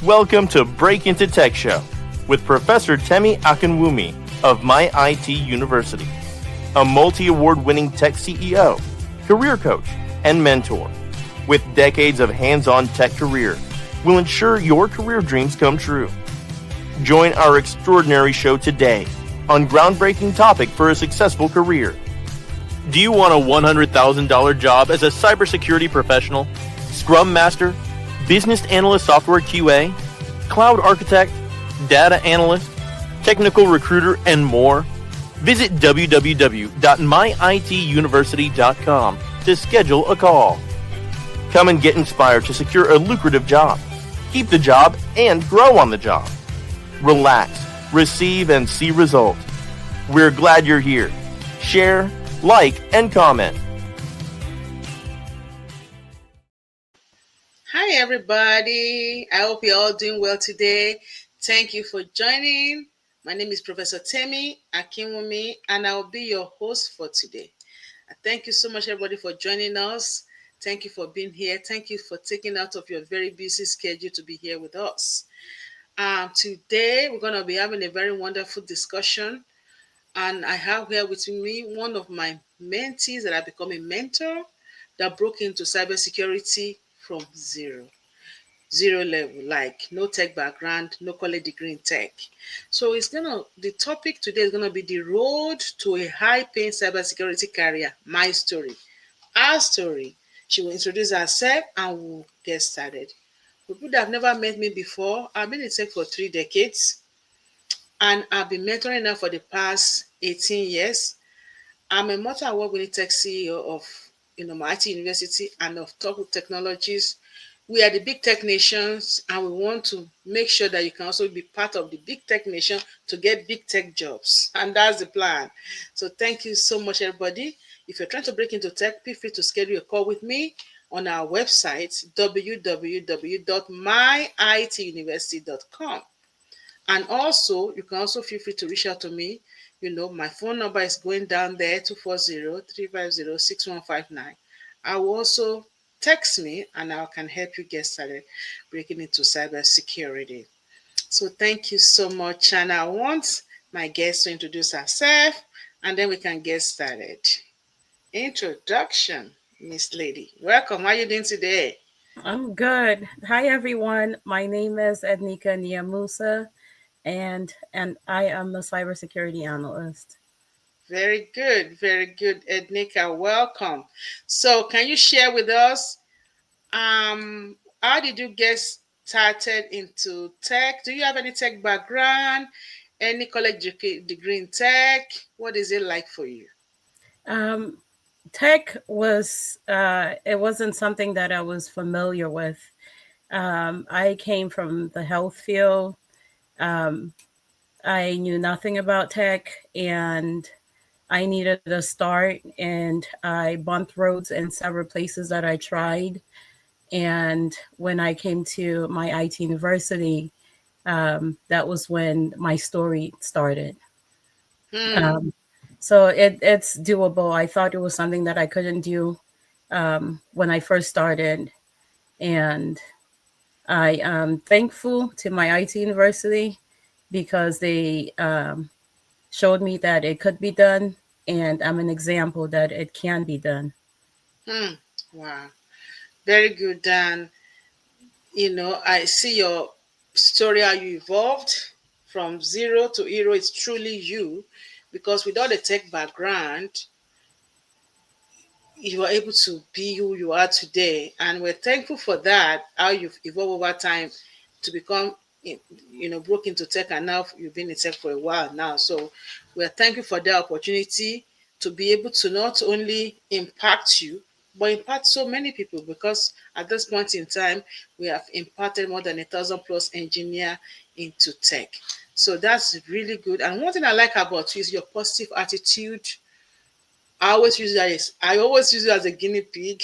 Welcome to Break Into Tech Show with Professor Temi Akinwumi of MyITUniversity, a multi-award-winning tech CEO, career coach, and mentor. With decades of hands-on tech career, will ensure your career dreams come true. Join our extraordinary show today on groundbreaking topic for a successful career. Do you want a $100,000 job as a cybersecurity professional, Scrum Master, Business Analyst Software QA, Cloud Architect, Data Analyst, Technical Recruiter, and more? Visit www.myituniversity.com to schedule a call. Come and get inspired to secure a lucrative job, keep the job, and grow on the job. Relax, receive, and see results. We're glad you're here. Share, like, and comment. Hi, everybody. I hope you're all doing well today. Thank you for joining. My name is Professor Temi Akinwumi, and I'll be your host for today. Thank you so much, everybody, for joining us. Thank you for being here. Thank you for taking out of your very busy schedule to be here with us. Today, we're going to be having a very wonderful discussion, and I have here with me one of my mentees that have become a mentor that broke into cybersecurity from zero level, like no tech background, no college degree in tech. So the topic today is gonna be the road to a high-paying cybersecurity career. My story, our story. She will introduce herself and we'll get started. For people that have never met me before, I've been in tech for 3 decades, and I've been mentoring now for the past 18 years. I'm a multi-award-winning tech CEO of MyITUniversity and of Top Technologies. We are the big tech nations, and we want to make sure that you can also be part of the big tech nation to get big tech jobs. And that's the plan. So thank you so much, everybody. If you're trying to break into tech, feel free to schedule a call with me on our website, www.myituniversity.com. And also, you can also feel free to reach out to me. My phone number is going down there, 240-350-6159. I will also text me, and I can help you get started breaking into cybersecurity. So thank you so much. And I want my guest to introduce herself, and then we can get started. Introduction, Miss Lady. Welcome. How are you doing today? I'm good. Hi, everyone. My name is Nica Musa, and I am a cybersecurity analyst. Very good, Nica. Welcome. So, can you share with us, how did you get started into tech? Do you have any tech background? Any college degree in tech? What is it like for you? Tech was it wasn't something that I was familiar with. I came from the health field. I knew nothing about tech, and I needed a start, and I bumped roads in several places that I tried. And when I came to MyITUniversity, that was when my story started. So it's doable. I thought it was something that I couldn't do when I first started. And I am thankful to MyITUniversity because they showed me that it could be done, and I'm an example that it can be done. Wow. Very good, Dan. I see your story, how you evolved from zero to hero. It's truly you, because without a tech background, you are able to be who you are today. And we're thankful for that, how you've evolved over time to become, broke into tech, and now you've been in tech for a while now. So we're thankful for the opportunity to be able to not only impact you, but impact so many people, because at this point in time, we have imparted more than 1,000+ engineers into tech. So that's really good. And one thing I like about you is your positive attitude. I always use you as a guinea pig.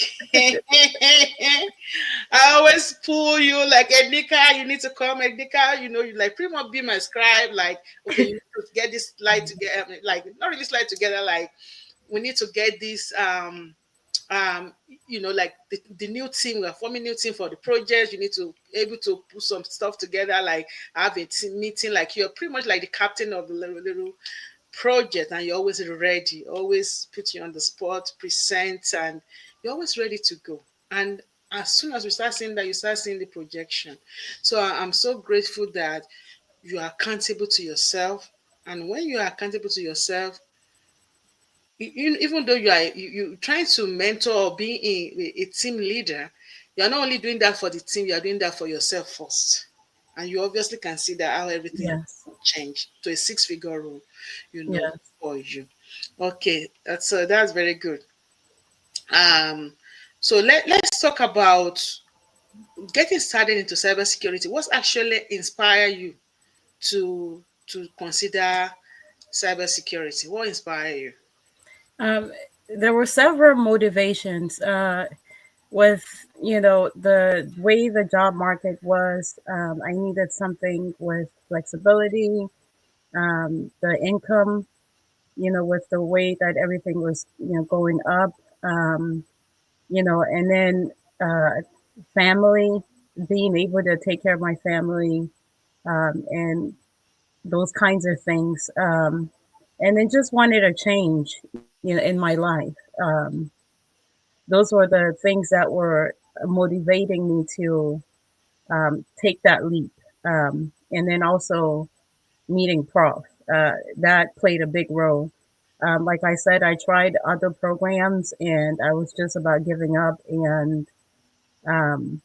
I always pull you like, Nica, you need to come. Nica, you like pretty much be my scribe. Like, okay, you need to get this slide together. Like, not really slide together. Like, we need to get this um like the new team, we're forming new team for the project. You need to able to put some stuff together, like have a team meeting, like you're pretty much like the captain of the little project, and you're always ready, always put you on the spot, present, and you're always ready to go. And as soon as we start seeing that, you start seeing the projection. So I'm so grateful that you are accountable to yourself. And when you are accountable to yourself, even though you trying to mentor or be a team leader, you're not only doing that for the team, you're doing that for yourself first. And you obviously can see that how everything Yes. changed to a six-figure role, Yes. for you. Okay, that's very good. Um, so let's talk about getting started into cybersecurity. What's actually inspire you to consider cybersecurity? What inspire you? Um, there were several motivations. With the way the job market was, I needed something with flexibility, the income, with the way that everything was going up, um, and then family, being able to take care of my family, and those kinds of things, and then just wanted a change, in my life. Those were the things that were motivating me to take that leap. And then also meeting Prof. That played a big role. Like I said, I tried other programs and I was just about giving up. And um,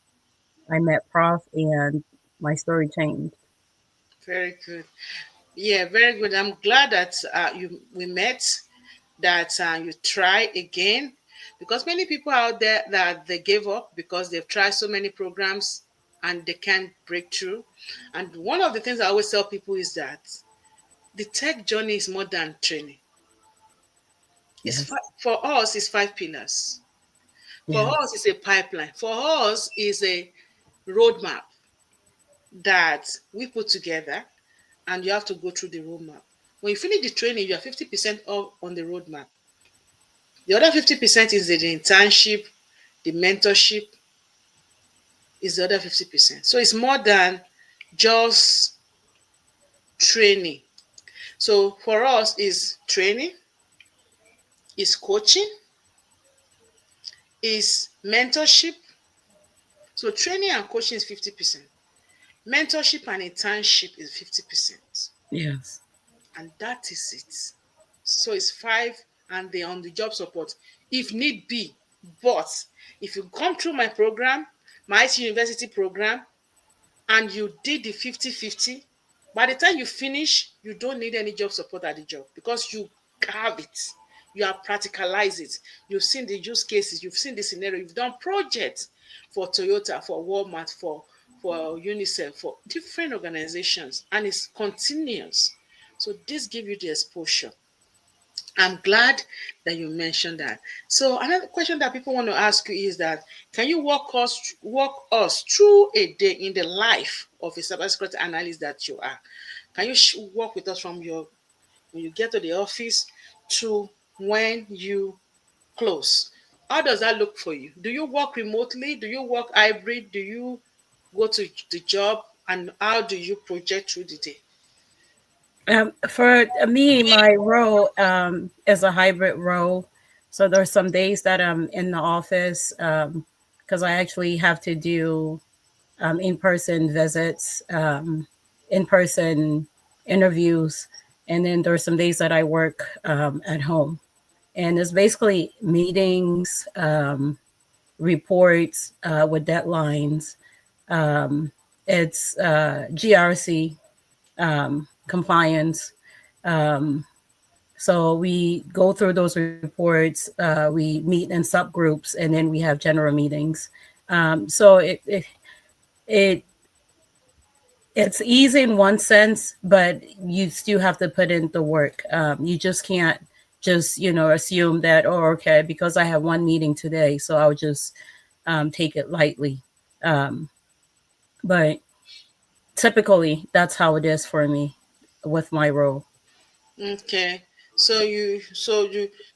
I met Prof, and my story changed. Very good. Yeah, very good. I'm glad that you we met, that you try again, because many people out there that they gave up because they've tried so many programs and they can't break through. And one of the things I always tell people is that the tech journey is more than training. Yes. For us, it's five pillars. For Yeah. us, it's a pipeline. For us, is a roadmap that we put together, and you have to go through the roadmap. When you finish the training, you are 50% off on the roadmap. The other 50% is the internship, the mentorship is the other 50%. So it's more than just training. So for us is training, is coaching, is mentorship. So training and coaching is 50%. Mentorship and internship is 50%. Yes. And that is it. So it's five, and the on the job support if need be. But if you come through my program, my IT University program, and you did the 50-50, by the time you finish, you don't need any job support at the job, because you have it. You have practicalized it. You've seen the use cases, you've seen the scenario, you've done projects for Toyota, for Walmart, for UNICEF, for different organizations, and it's continuous. So this gives you the exposure. I'm glad that you mentioned that. So another question that people want to ask you is that, can you walk us through a day in the life of a cybersecurity analyst that you are? Can you walk with us from your when you get to the office to when you close? How does that look for you? Do you work remotely? Do you work hybrid? Do you go to the job? And how do you project through the day? For me, my role is a hybrid role. So there's some days that I'm in the office, because I actually have to do in-person visits, in-person interviews, and then there's some days that I work at home. And it's basically meetings, reports with deadlines. Um, it's GRC compliance. Um, so we go through those reports. We meet in subgroups, and then we have general meetings. So it it's easy in one sense, but you still have to put in the work. You just can't just assume that, oh, okay, because I have one meeting today, so I'll just take it lightly. Um, but typically, that's how it is for me with my role. Okay. So you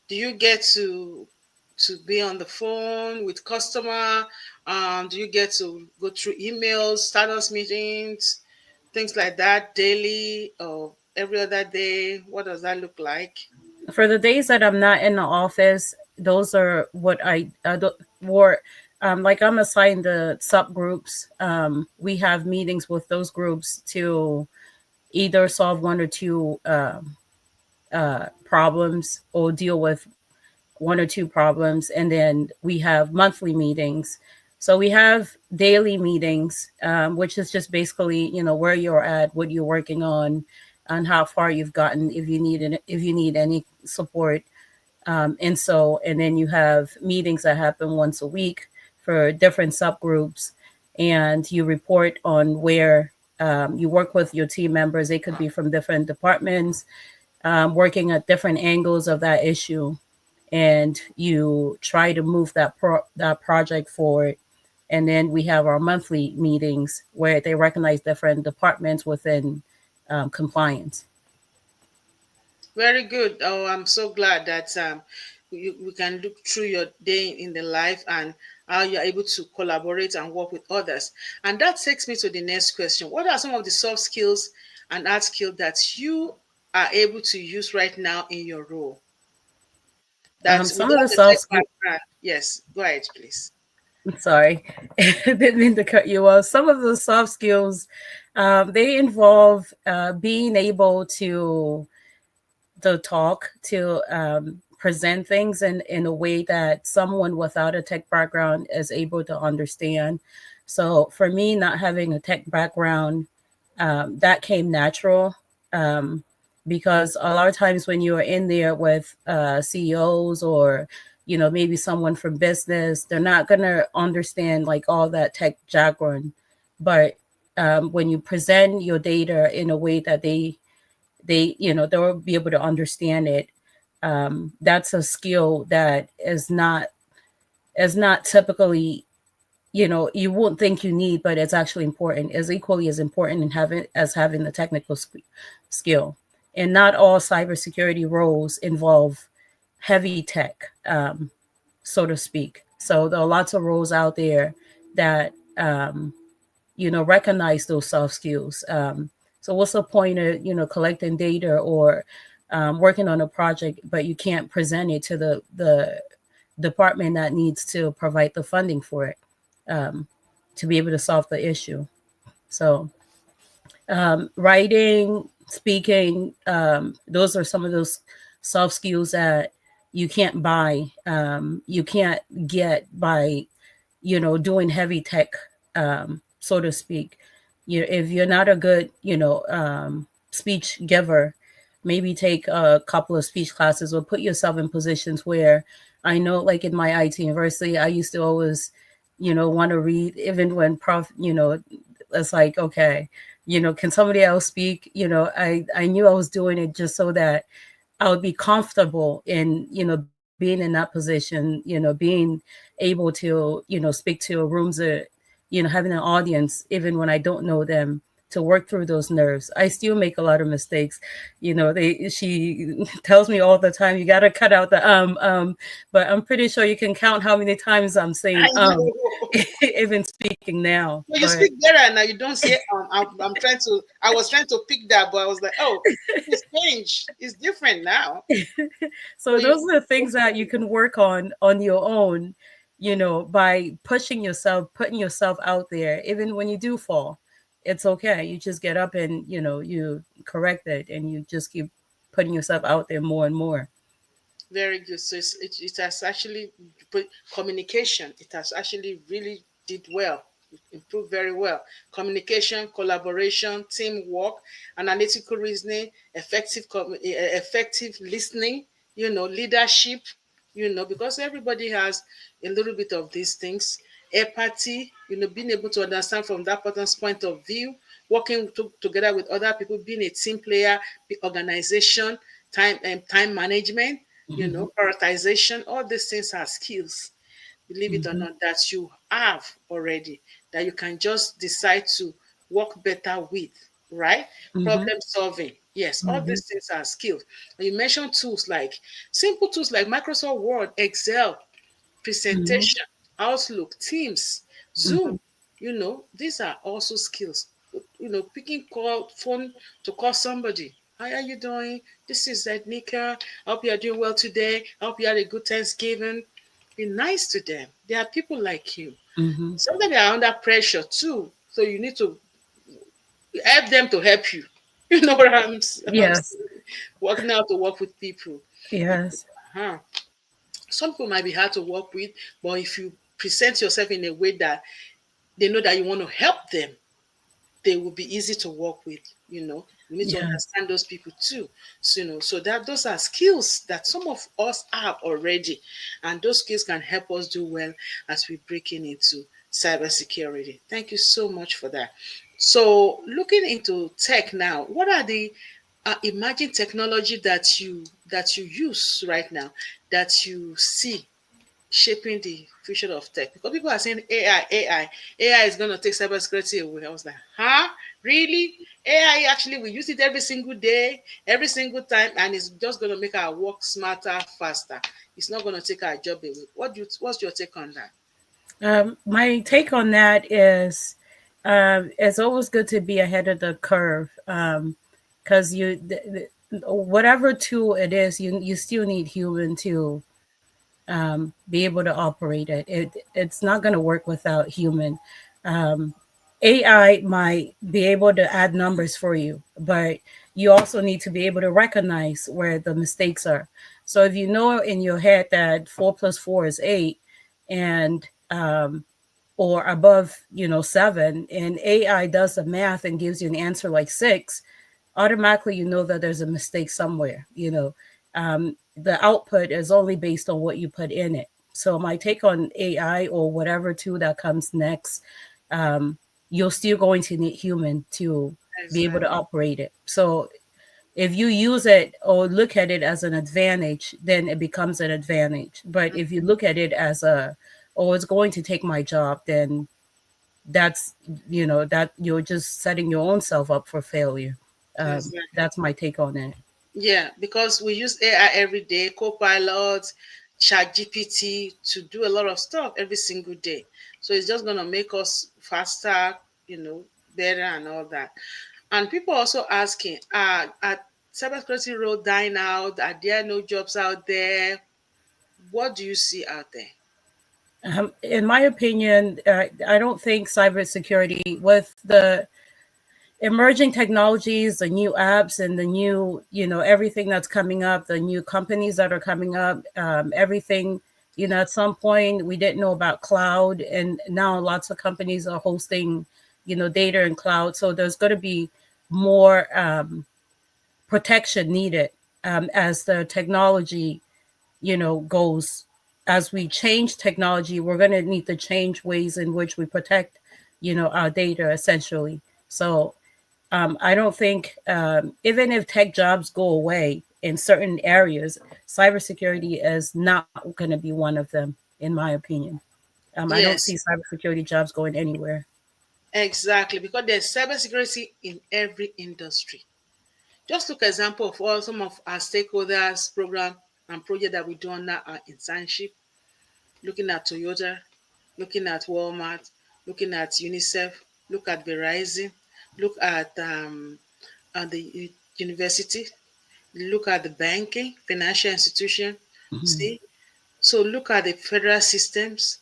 do you get to be on the phone with customer? Do you get to go through emails, status meetings, things like that daily or every other day? What does that look like? For the days that I'm not in the office, those are what I do, or like I'm assigned the subgroups. We have meetings with those groups to either solve one or two problems or deal with one or two problems, and then we have monthly meetings. So we have daily meetings, which is just basically, where you're at, what you're working on, and how far you've gotten. If you need any support, and then you have meetings that happen once a week for different subgroups, and you report on where you work with your team members. They could be from different departments, working at different angles of that issue, and you try to move that project forward. And then we have our monthly meetings where they recognize different departments within compliance. Very good. Oh, I'm so glad that we can look through your day in the life and how you're able to collaborate and work with others. And that takes me to the next question. What are some of the soft skills and hard skills that you are able to use right now in your role? That's Some of without the the soft tech skills. background. Yes, go ahead, please. Sorry, didn't mean to cut you off. Some of the soft skills, they involve being able to talk, to present things in a way that someone without a tech background is able to understand. So for me, not having a tech background, that came natural, um, because a lot of times when you're in there with CEOs, or maybe someone from business, they're not gonna understand like all that tech jargon. But when you present your data in a way that they'll be able to understand it, that's a skill that is not typically, you won't think you need, but it's actually important. Is equally as important in having the technical skill. And not all cybersecurity roles involve heavy tech, so to speak. So there are lots of roles out there that recognize those soft skills. So what's the point of collecting data, or working on a project, but you can't present it to the department that needs to provide the funding for it, um, to be able to solve the issue. So writing, speaking, those are some of those soft skills that you can't buy. You can't get by doing heavy tech, so to speak. If you're not a good speech giver, maybe take a couple of speech classes, or put yourself in positions where, I know, like in my IT university, I used to always want to read, even when prof, it's like, okay, can somebody else speak? I knew I was doing it just so that I would be comfortable in, being in that position, being able to, speak to rooms, having an audience, even when I don't know them, to work through those nerves. I still make a lot of mistakes. She tells me all the time, you got to cut out the, but I'm pretty sure you can count how many times I'm I saying, know. even speaking now. Well, you But speak better now. You don't say I'm trying to. I was trying to pick that, but I was like, oh, it's changed. It's different now. So so you. those are the things that you can work on your own, by pushing yourself, putting yourself out there. Even when you do fall, it's okay. You just get up and you correct it, and you just keep putting yourself out there more and more. Very good. So it has actually put communication. It has actually really did well. It improved very well. Communication, collaboration, teamwork, analytical reasoning, effective listening. Leadership. Because everybody has a little bit of these things. Empathy. Being able to understand from that person's point of view. Working together with other people, being a team player, organization, time management, Hmm. prioritization. All these things are skills, believe it or Hmm. not, that you have already, that you can just decide to work better with. right? Mm-hmm. Problem solving. Yes, all Mm-hmm. these things are skills. And you mentioned tools like simple tools like Microsoft Word, Excel, Mm-hmm. presentation, Outlook, Teams, Mm-hmm. Zoom. These are also skills. Picking call phone to call somebody. How are you doing? This is Nica. I hope you are doing well today. I hope you had a good Thanksgiving. Be nice to them. There are people like you. Mm-hmm. Sometimes they are under pressure too. So you need to help them to help you. You know what I'm Yes. saying? Working out to work with people. Yes. Uh-huh. Some people might be hard to work with, but if you present yourself in a way that they know that you want to help them, they will be easy to work with. You need to Yes. understand those people too. So that those are skills that some of us have already, and those skills can help us do well as we breaking into cybersecurity. Thank you so much for that. So looking into tech now, what are the emerging technology that you use right now, that you see shaping the future of tech? Because people are saying AI is going to take cybersecurity away. I was like, huh? Really? AI actually, we use it every single day, every single time, and it's just going to make our work smarter, faster. It's not going to take our job away. What's your take on that? My take on that is, it's always good to be ahead of the curve, because whatever tool it is, you still need human to be able to operate it. It's not going to work without human. Um, AI might be able to add numbers for you, but you also need to be able to recognize where the mistakes are. So if you know in your head that 4 plus 4 is 8, and or above, 7, and AI does the math and gives you an answer like 6, automatically you know that there's a mistake somewhere. The output is only based on what you put in it. So my take on AI or whatever tool that comes next, um, you're still going to need human to be able to Exactly. operate it. So if you use it or look at it as an advantage, then it becomes an advantage. But if you look at it as oh, it's going to take my job, then that's, that you're just setting your own self up for failure. Exactly. That's my take on it. Yeah, because we use AI every day, Copilot, Chat GPT to do a lot of stuff every single day. So it's just gonna make us faster, better and all that. And people also asking, are cybersecurity role dying out? Are there no jobs out there? What do you see out there? In my opinion, I don't think cybersecurity, with the emerging technologies, the new apps, and the new, everything that's coming up, the new companies that are coming up, everything, at some point we didn't know about cloud, and now lots of companies are hosting, data in cloud. So there's going to be more protection needed, as the technology, goes. As we change technology, we're going to need to change ways in which we protect, our data essentially. So I don't think, even if tech jobs go away in certain areas, cybersecurity is not going to be one of them, in my opinion. I don't see Yes, cybersecurity jobs going anywhere. exactly. Because there's cybersecurity in every industry. Just look example of all some of our stakeholders program and project that we do under our internship, looking at Toyota, looking at Walmart, looking at UNICEF, look at Verizon, look at the university, look at the banking, financial institution. Mhm. See, so look at the federal systems,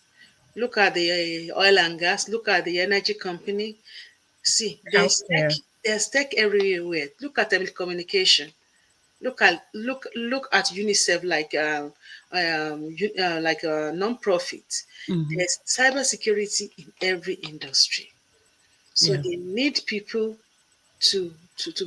look at the oil and gas, look at the energy company. See, Healthcare. there's tech everywhere. Look at telecommunication. Look at UNICEF, like a non-profit. Hmm. There's cybersecurity in every industry, so Yeah. they need people to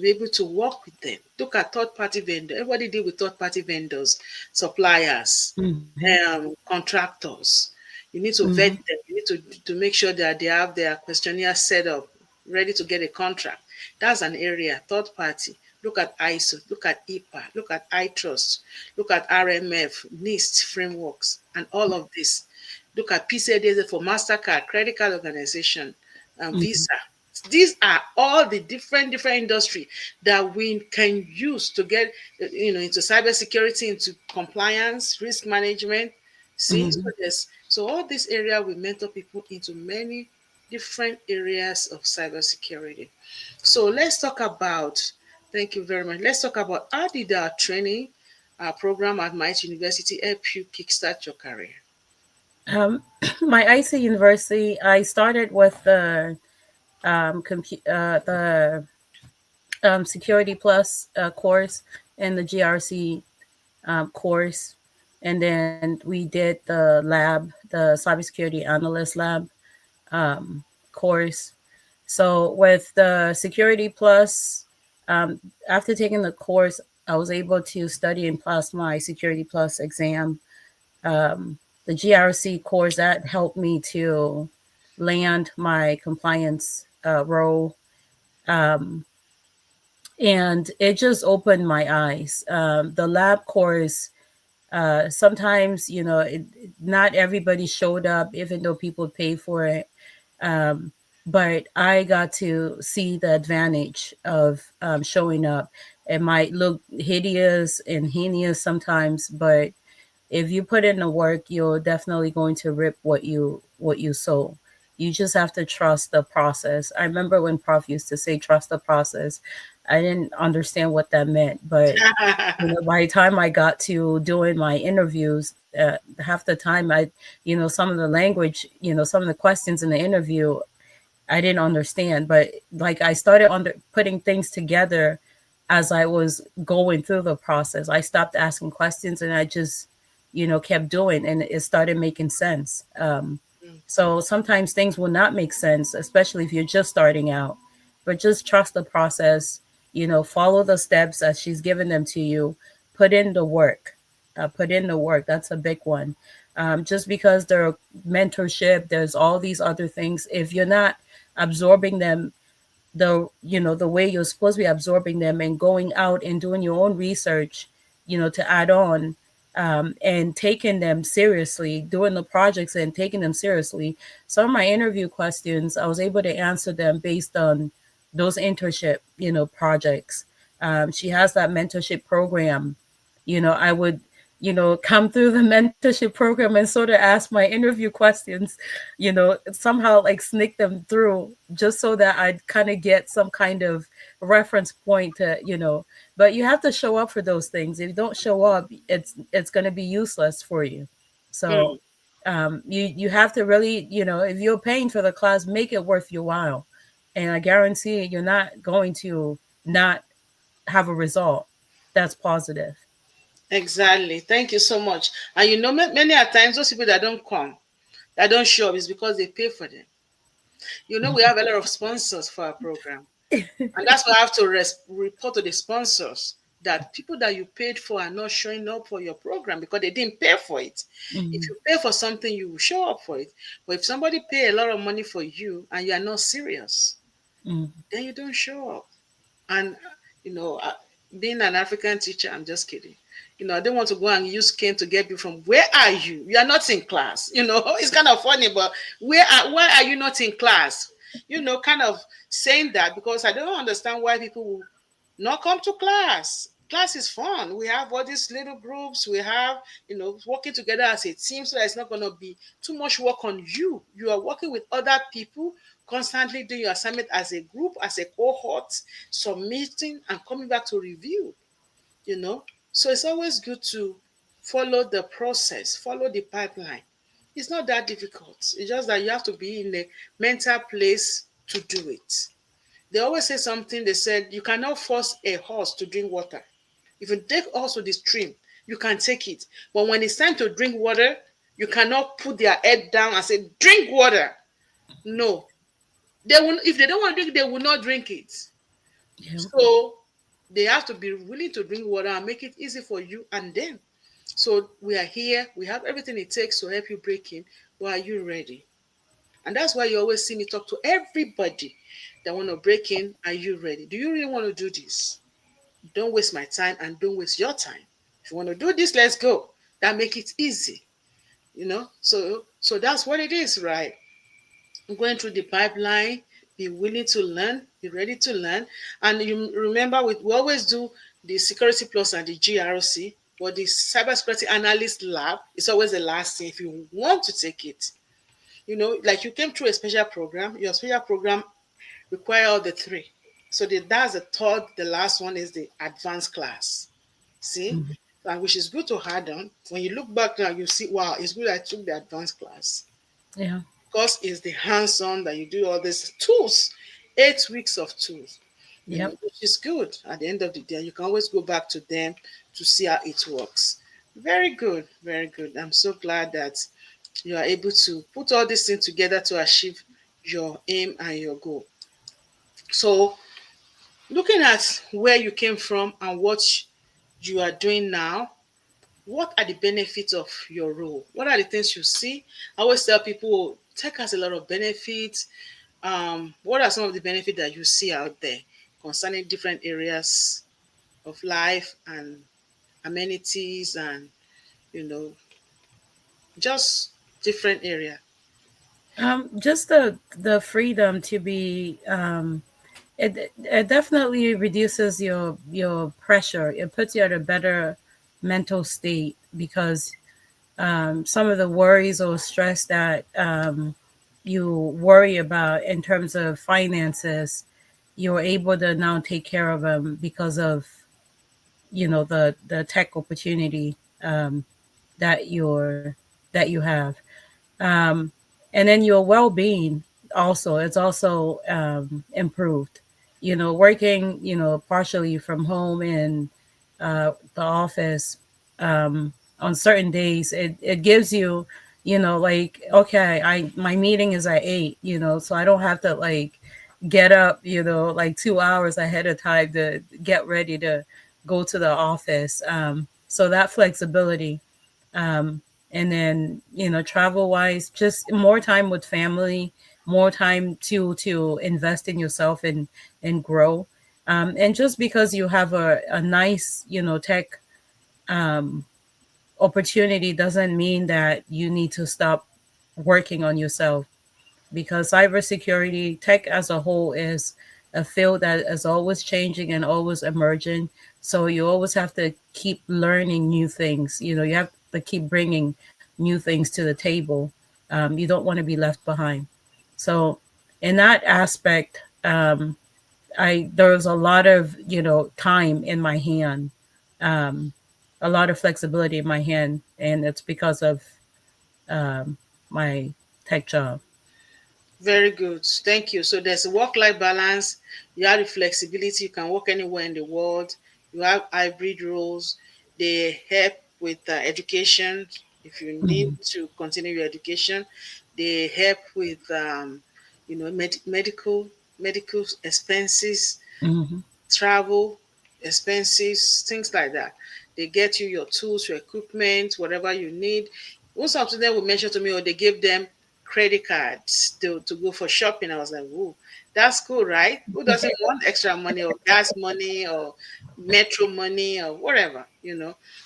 be able to work with them. Look at third-party vendor. Everybody deal with third-party vendors, suppliers, Hmm. contractors. You need to vet Hmm. them. You need to make sure that they have their questionnaire set up, ready to get a contract. That's an area. Third party. Look at ISO. Look at EPA. Look at iTrust. Look at RMF, NIST frameworks, and all of this. Look at PCI DSS for Mastercard, credit card organization, and Hmm. Visa. These are all the different industry that we can use to get into cybersecurity, into compliance, risk management. See, so Mhm. there's so all this area we mentor people into many different areas of cybersecurity. So let's talk about. Thank you very much. Let's talk about how did our training, our program at MyITUniversity help you kickstart your career? Um, my IC University, I started with the Security Plus course and the GRC course, and then we did the lab, the Cybersecurity Analyst lab um, course. So with the Security Plus, after taking the course, I was able to study and pass my Security Plus exam. The GRC course that helped me to land my compliance role. Um, and it just opened my eyes. The lab course, sometimes, not everybody showed up, even though people paid for it. Um, but I got to see the advantage of showing up. It might look hideous and heinous sometimes, but if you put in the work, you're definitely going to rip what you sow. You just have to trust the process. I remember when Prof used to say trust the process. I didn't understand what that meant, but by the time I got to doing my interviews, half the time some of the language, some of the questions in the interview, I didn't understand, but like I started putting things together as I was going through the process. I stopped asking questions and I just, kept doing, and it started making sense. So sometimes things will not make sense, especially if you're just starting out, but just trust the process, follow the steps as she's given them to you, put in the work. Put in the work. That's a big one. Just because there are mentorship, there's all these other things. If you're not absorbing them the way you're supposed to be absorbing them and going out and doing your own research, to add on, and taking them seriously, doing the projects and taking them seriously. Some of my interview questions, I was able to answer them based on those internship, projects. She has that mentorship program. I would, come through the mentorship program and sort of ask my interview questions, somehow like sneak them through just so that I'd kind of get some kind of reference point to, but you have to show up for those things. If you don't show up, it's going to be useless for you. So Mm, you have to really, if you're paying for the class, make it worth your while. And I guarantee you're not going to not have a result that's positive. exactly. Thank you so much. And many a times those people that don't come, that don't show up is because they pay for them. We have a lot of sponsors for our program. And that's why I have to report to the sponsors that people that you paid for are not showing up for your program because they didn't pay for it. If Mm, you pay for something, you will show up for it. But if somebody pay a lot of money for you and you are not serious, mm, then you don't show up. And you know, uh, being an African teacher, I'm just kidding. I don't want to go and use cane to get people from. Where are you? You are not in class. It's kind of funny, but why are you not in class? Kind of saying that because I don't understand why people will not come to class. Class is fun. We have all these little groups. We have, working together as a team so that it's not going to be too much work on you. You are working with other people, constantly doing your assignment as a group, as a cohort, submitting and coming back to review, you know. So it's always good to follow the process, follow the pipeline. It's not that difficult. It's just that you have to be in a mental place to do it. They always say something, they said, you cannot force a horse to drink water. If you take a horse to the stream, you can take it. But when it's time to drink water, you cannot put their head down and say, drink water. No. They will, if they don't want to drink, they will not drink it. yeah. So they have to be willing to drink water and make it easy for you and them. So we are here. We have everything it takes to help you break in. But are you ready? And that's why you always see me talk to everybody that want to break in. Are you ready? Do you really want to do this? Don't waste my time and don't waste your time. If you want to do this, let's go. That make it easy. So that's what it is, right? Going through the pipeline, be willing to learn, be ready to learn. And you remember, we always do the Security Plus and the GRC, but the Cybersecurity Analyst Lab is always the last thing if you want to take it. Like you came through a special program, your special program require all the three. So that's the third, the last one is the advanced class. See? Mhm. And which is good to add on. When you look back now, you see, wow, it's good I took the advanced class. Yeah. Because it's the hands-on that you do all these tools, 8 weeks of tools, Yep. which is good. At the end of the day, you can always go back to them to see how it works. Very good, very good. I'm so glad that you are able to put all these things together to achieve your aim and your goal. So, looking at where you came from and what you are doing now, what are the benefits of your role? What are the things you see? I always tell people, "Oh, tech has a lot of benefits. What are some of the benefits that you see out there concerning different areas of life and amenities and, you know, just different area?" Just the freedom to be it definitely reduces your pressure. It puts you at a better mental state because some of the worries or stress that you worry about in terms of finances, you're able to now take care of them because of the tech opportunity that you have. um, and then your well-being also, it's also improved, working partially from home and the office. On certain days it gives you, like, okay, my meeting is at 8, so I don't have to like get up, like 2 hours ahead of time to get ready to go to the office. So that flexibility. um, and then travel wise, just more time with family, more time to invest in yourself and grow. And just because you have a nice tech um, opportunity doesn't mean that you need to stop working on yourself, because cybersecurity tech as a whole is a field that is always changing and always emerging. So you always have to keep learning new things. You have to keep bringing new things to the table. You don't want to be left behind. So in that aspect, there was a lot of time in my hand, um, a lot of flexibility in my hand, and it's because of um, my tech job. Very good. Thank you. So there's a work-life balance. You have the flexibility. You can work anywhere in the world. You have hybrid roles. They help with education. If you need Hmm. to continue your education, they help with medical expenses, Hmm. travel expenses, things like that. They get you your tools, your equipment, whatever you need. Most of them will mention to me, or they give them credit cards to go for shopping. I was like, "Whoa, that's cool, right? Who doesn't want extra money or gas money or metro money or whatever?"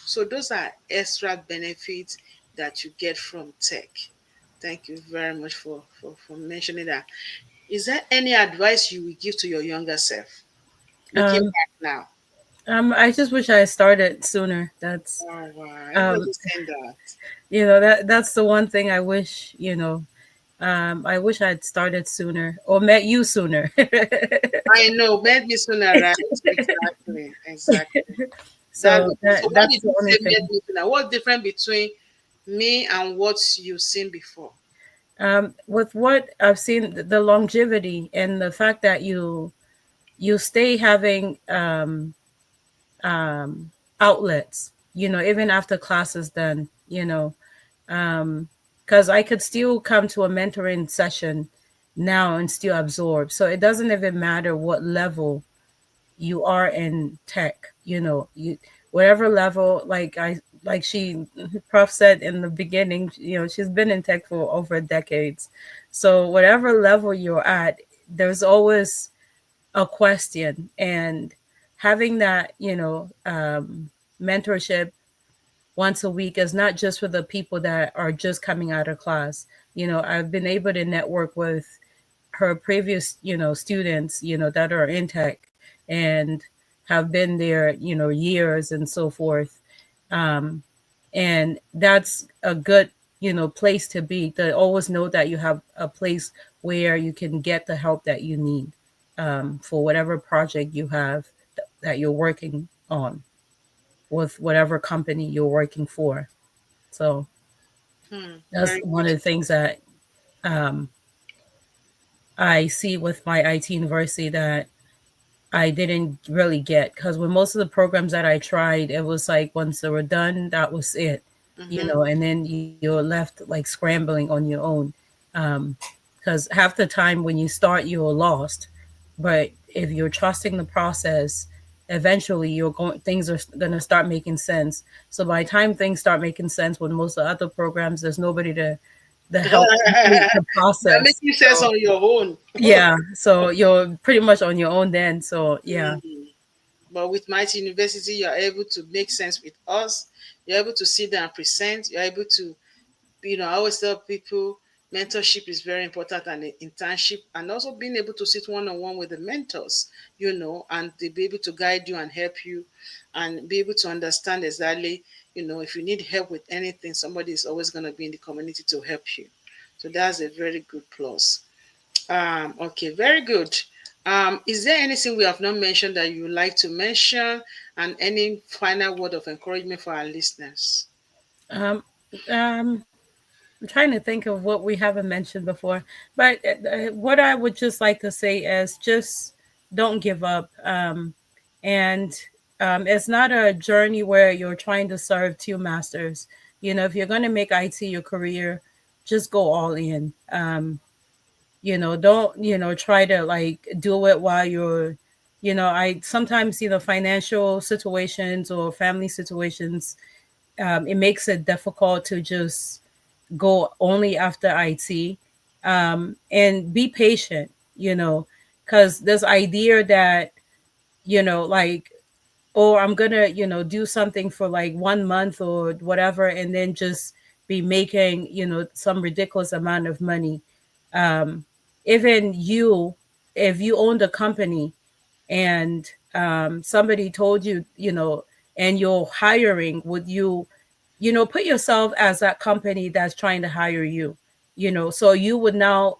So those are extra benefits that you get from tech. Thank you very much for mentioning that. Is there any advice you will give to your younger self? Looking Um, back now. I just wish I had started sooner. That's Oh, wow. um, Everybody's saying that. that's the one thing I wish. I wish I'd started sooner or met you sooner. I know, met me sooner, right? Exactly, exactly. That's So so what that's did the you only say met thing. me sooner? What's different between me and what you've seen before? With what I've seen, the longevity and the fact that you stay having um, outlets, even after class is done, because I could still come to a mentoring session now and still absorb. So it doesn't even matter what level you are in tech, whatever level, like she prof said in the beginning, she's been in tech for over decades. So whatever level you're at, there's always a question. And having that mentorship once a week is not just for the people that are just coming out of class. I've been able to network with her previous, students, that are in tech and have been there, years and so forth. Um, and that's a good, place to be, to always know that you have a place where you can get the help that you need, for whatever project you have that you're working on with whatever company you're working for. So that's Very one good. of the things that, um, I see with my IT university that I didn't really get, because with most of the programs that I tried, it was like once they were done, that was it, Mm-hmm. and then you're left like scrambling on your own. Because half the time when you start, you're lost. But if you're trusting the process, eventually things are going to start making sense. So by the time things start making sense with most of the other programs, there's nobody to help complete the You're process. making sense So on your own. yeah, so you're pretty much on your own then. So yeah, Mm. But with Mighty University, you're able to make sense with us. You're able to sit down and present. You're able to, I always tell people mentorship is very important, and the internship, and also being able to sit one on one with the mentors, and they be able to guide you and help you and be able to understand exactly, if you need help with anything, somebody is always going to be in the community to help you. So that's a very good plus. Okay, very good. Is there anything we have not mentioned that you would like to mention, and any final word of encouragement for our listeners? um, um, I'm trying to think of what we haven't mentioned before, but what I would just like to say is just don't give up. And It's not a journey where you're trying to serve two masters. If you're going to make IT your career, just go all in. Don't, try to like do it while you're, I sometimes, financial situations or family situations, it makes it difficult to just go only after IT, and be patient, because this idea that, like, oh, I'm gonna, do something for like 1 month or whatever, and then just be making, some ridiculous amount of money. Um, Even if you owned a company and somebody told you, and you're hiring, would you, put yourself as that company that's trying to hire you, so you would now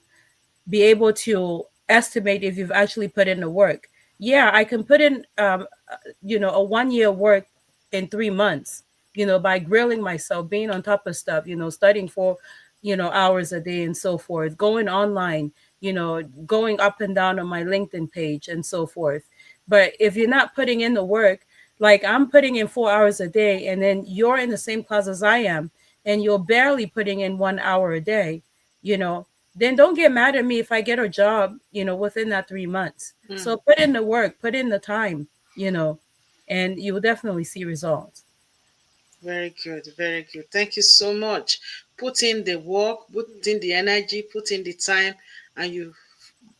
be able to estimate if you've actually put in the work. Yeah, I can put in, a 1 year work in 3 months, by grilling myself, being on top of stuff, studying for, hours a day and so forth, going online, going up and down on my LinkedIn page and so forth. But if you're not putting in the work, like I'm putting in 4 hours a day, and then you're in the same class as I am, and you're barely putting in 1 hour a day, you know, then don't get mad at me if I get a job, within that 3 months. Mm. So put in the work, put in the time, you know, and you will definitely see results. Very good, very good. Thank you so much. Put in the work, put in the energy, put in the time, and you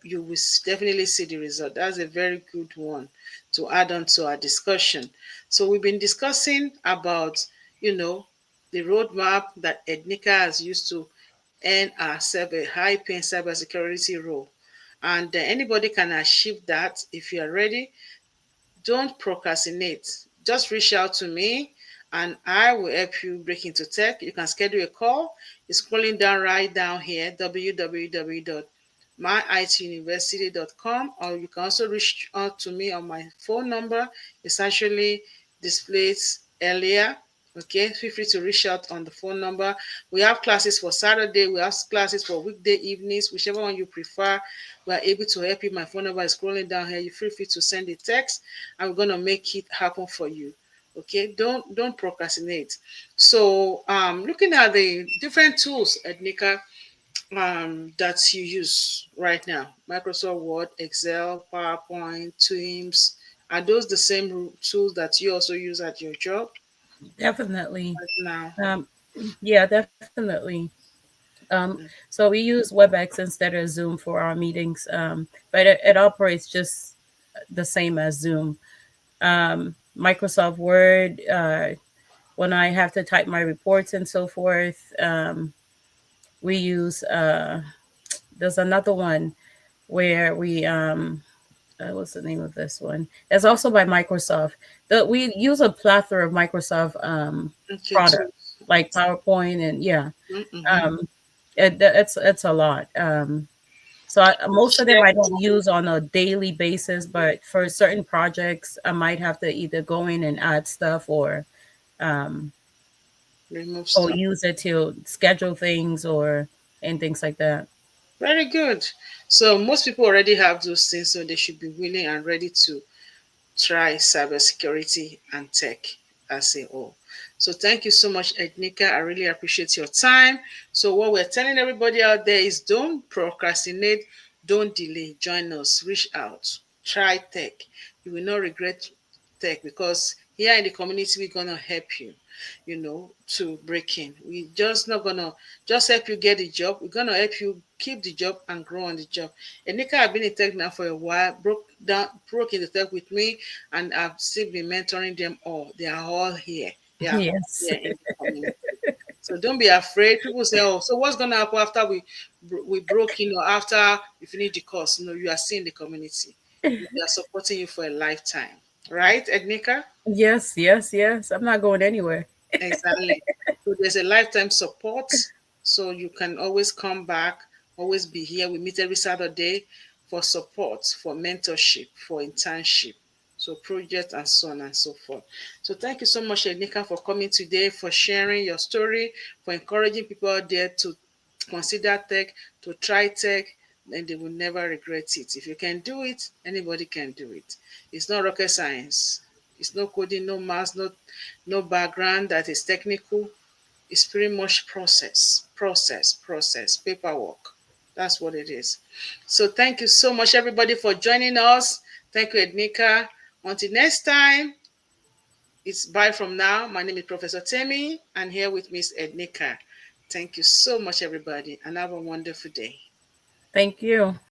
will definitely see the result. That's a very good one to add on to our discussion. So we've been discussing about, you know, the roadmap that Nica has used to earn ourselves a high-paying cybersecurity role. And anybody can achieve that if you are ready. Don't procrastinate. Just reach out to me and I will help you break into tech. You can schedule a call. It's scrolling down right down here, www.myituniversity.com, or you can also reach out to me on my phone number. It's actually displayed earlier. Okay, feel free to reach out on the phone number. We have classes for Saturday, we have classes for weekday evenings, whichever one you prefer. We are able to help you. My phone number is scrolling down here. You feel free to send a text. I'm gonna make it happen for you. Okay, don't procrastinate. So looking at the different tools at Nica that you use right now, Microsoft Word, Excel, PowerPoint, Teams, are those the same tools that you also use at your job Definitely. right now? Um, yeah, definitely. So we use WebEx instead of Zoom for our meetings, but it operates just the same as Zoom. Microsoft Word, when I have to type my reports and so forth, we use, there's another one. where we what's the name of this one? It's also by Microsoft. We use a plethora of Microsoft Okay, too. products like PowerPoint and yeah, Mm-hmm. um, it's a lot. So most of them Share I it. don't use on a daily basis, but for certain projects, I might have to either go in and add stuff um, Remove or stuff. use it to schedule things or and things like that. Very good. So most people already have those things, so they should be willing and ready to try cybersecurity and tech as a whole. So thank you so much, Ednika. I really appreciate your time. So what we're telling everybody out there is don't procrastinate, don't delay. Join us, reach out, try tech. You will not regret tech because here in the community we're gonna help you, to break in. We just not gonna just help you get the job. We're gonna help you keep the job and grow on the job. Enika have been in tech now for a while, broke in the tech with me, and I've still been mentoring them all. They are all here. They are all Yes. here in the community. So don't be afraid. People say, "Oh, so what's gonna happen after we broke in or after we finish the course?" No, you are still in the community. We are supporting you for a lifetime, right, Ednika? Yes, yes, yes. I'm not going anywhere. Exactly. So there's a lifetime support. So you can always come back, always be here. We meet every Saturday for support, for mentorship, for internship, so project and so on and so forth. So thank you so much, Enika, for coming today, for sharing your story, for encouraging people out there to consider tech, to try tech, and they will never regret it. If you can do it, anybody can do it. It's not rocket science. It's no coding, no math, no background that is technical. It's pretty much process, paperwork. That's what it is. So thank you so much, everybody, for joining us. Thank you, Ednika. Until next time, it's bye from now. My name is Professor Temi, and here with me is Ednika. Thank you so much, everybody, and have a wonderful day. Thank you.